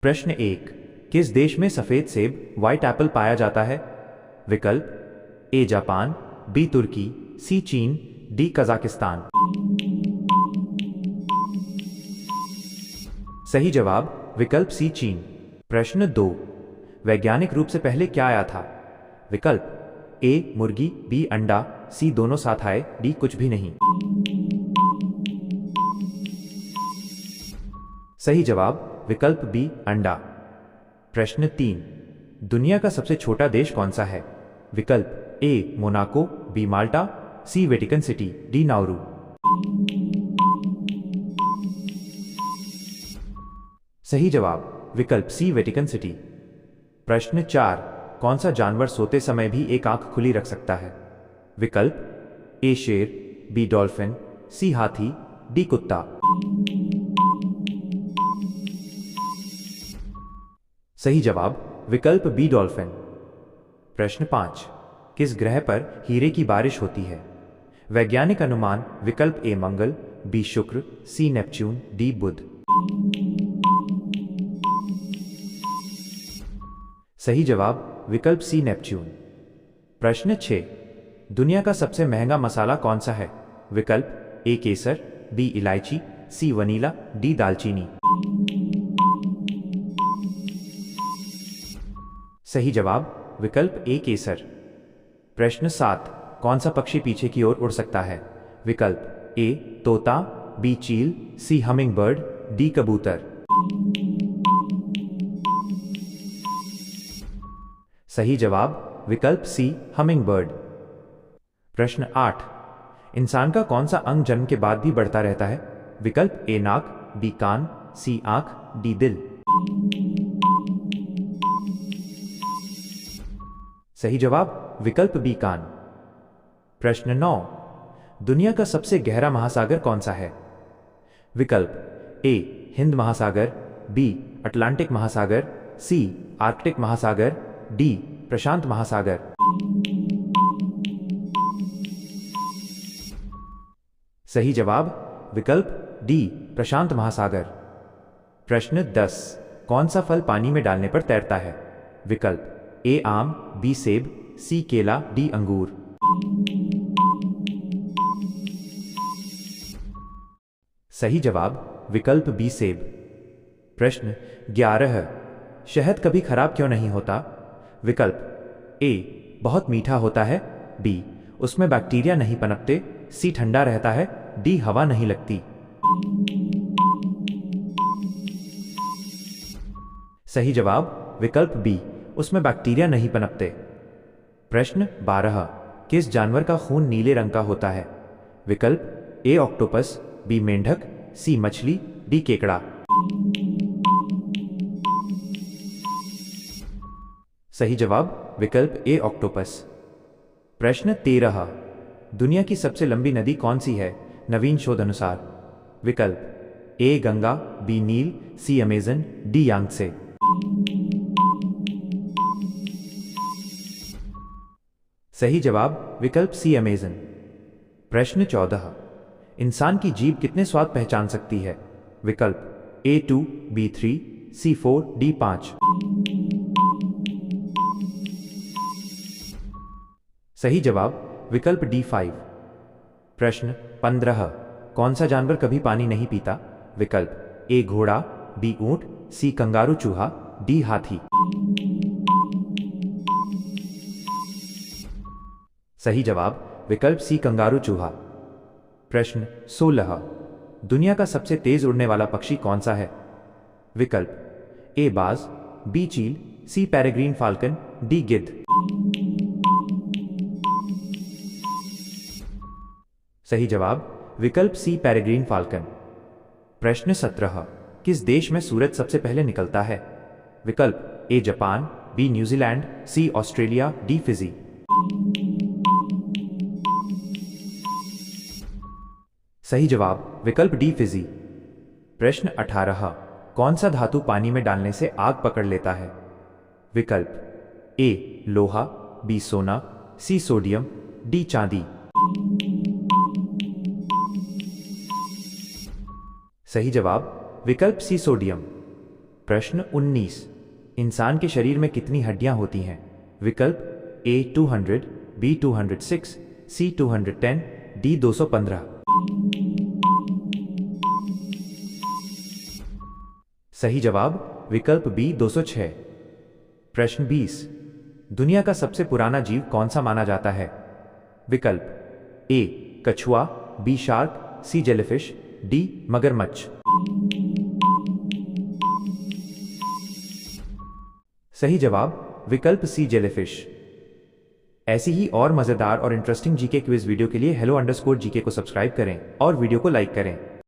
प्रश्न एक, किस देश में सफेद सेब व्हाइट एप्पल पाया जाता है? विकल्प ए जापान, बी तुर्की, सी चीन, डी कजाकिस्तान। सही जवाब विकल्प सी चीन। प्रश्न दो, वैज्ञानिक रूप से पहले क्या आया था? विकल्प ए मुर्गी, बी अंडा, सी दोनों साथ आए, डी कुछ भी नहीं। सही जवाब विकल्प बी अंडा। प्रश्न तीन, दुनिया का सबसे छोटा देश कौन सा है? विकल्प ए मोनाको, बी माल्टा, सी वेटिकन सिटी, डी नाउरू। सही जवाब विकल्प सी वेटिकन सिटी। प्रश्न चार, कौन सा जानवर सोते समय भी एक आंख खुली रख सकता है? विकल्प ए शेर, बी डॉल्फिन, सी हाथी, डी कुत्ता। सही जवाब विकल्प बी डॉल्फिन। प्रश्न पांच, किस ग्रह पर हीरे की बारिश होती है? वैज्ञानिक अनुमान विकल्प ए मंगल, बी शुक्र, सी नेपच्यून, डी बुध। सही जवाब विकल्प सी नेपच्यून। प्रश्न 6, दुनिया का सबसे महंगा मसाला कौन सा है? विकल्प ए केसर, बी इलायची, सी वनीला, डी दालचीनी। सही जवाब विकल्प ए केसर। प्रश्न 7, कौन सा पक्षी पीछे की ओर उड़ सकता है? विकल्प ए तोता, बी चील, सी हमिंग बर्ड, डी कबूतर। सही जवाब विकल्प सी हमिंग बर्ड। प्रश्न 8, इंसान का कौन सा अंग जन्म के बाद भी बढ़ता रहता है? विकल्प ए नाक, बी कान, सी आंख, डी दिल। सही जवाब विकल्प बी कान। प्रश्न 9, दुनिया का सबसे गहरा महासागर कौन सा है? विकल्प ए हिंद महासागर, बी अटलांटिक महासागर, सी आर्कटिक महासागर, डी प्रशांत महासागर। सही जवाब विकल्प डी प्रशांत महासागर। प्रश्न 10, कौन सा फल पानी में डालने पर तैरता है? विकल्प ए आम, बी सेब, सी केला, डी अंगूर। सही जवाब विकल्प बी सेब। प्रश्न 11, शहद कभी खराब क्यों नहीं होता? विकल्प ए बहुत मीठा होता है, बी उसमें बैक्टीरिया नहीं पनपते, सी ठंडा रहता है, डी हवा नहीं लगती। सही जवाब विकल्प बी उसमें बैक्टीरिया नहीं पनपते। प्रश्न 12, किस जानवर का खून नीले रंग का होता है? विकल्प ए ऑक्टोपस, बी मेंढक, सी मछली, डी केकड़ा। सही जवाब विकल्प ए ऑक्टोपस। प्रश्न 13, दुनिया की सबसे लंबी नदी कौन सी है नवीन शोध अनुसार? विकल्प ए गंगा, बी नील, सी अमेजन, डी यांगत्से। सही जवाब विकल्प सी अमेजन। प्रश्न 14, इंसान की जीभ कितने स्वाद पहचान सकती है? विकल्प ए 2, बी 3, सी 4, डी 5। सही जवाब विकल्प डी 5। प्रश्न 15, कौन सा जानवर कभी पानी नहीं पीता? विकल्प ए घोड़ा, बी ऊंट, सी कंगारू चूहा, डी हाथी। सही जवाब विकल्प सी कंगारू चूहा। प्रश्न 16, दुनिया का सबसे तेज उड़ने वाला पक्षी कौन सा है? विकल्प ए बाज, बी चील, सी पेरेग्रीन फाल्कन, डी गिद्ध। सही जवाब विकल्प सी पेरेग्रीन फाल्कन। प्रश्न 17, किस देश में सूरज सबसे पहले निकलता है? विकल्प A Japan, B New Zealand, C Australia, D Fiji. सही जवाब विकल्प डी फिजी। प्रश्न 18, कौन सा धातु पानी में डालने से आग पकड़ लेता है? विकल्प ए लोहा, बी सोना, सी सोडियम, डी चांदी। सही जवाब विकल्प सी सोडियम। प्रश्न 19। इंसान के शरीर में कितनी हड्डियां होती हैं? विकल्प ए 200, बी 206, सी 210, डी 215। सही जवाब विकल्प बी 206। प्रश्न 20। दुनिया का सबसे पुराना जीव कौन सा माना जाता है? विकल्प ए कछुआ, बी शार्क, सी जेलीफिश, डी मगरमच्छ। सही जवाब विकल्प सी जेलीफिश। ऐसी ही और मजेदार और इंटरेस्टिंग जीके क्विज वीडियो के लिए hello_gk को सब्सक्राइब करें और वीडियो को लाइक करें।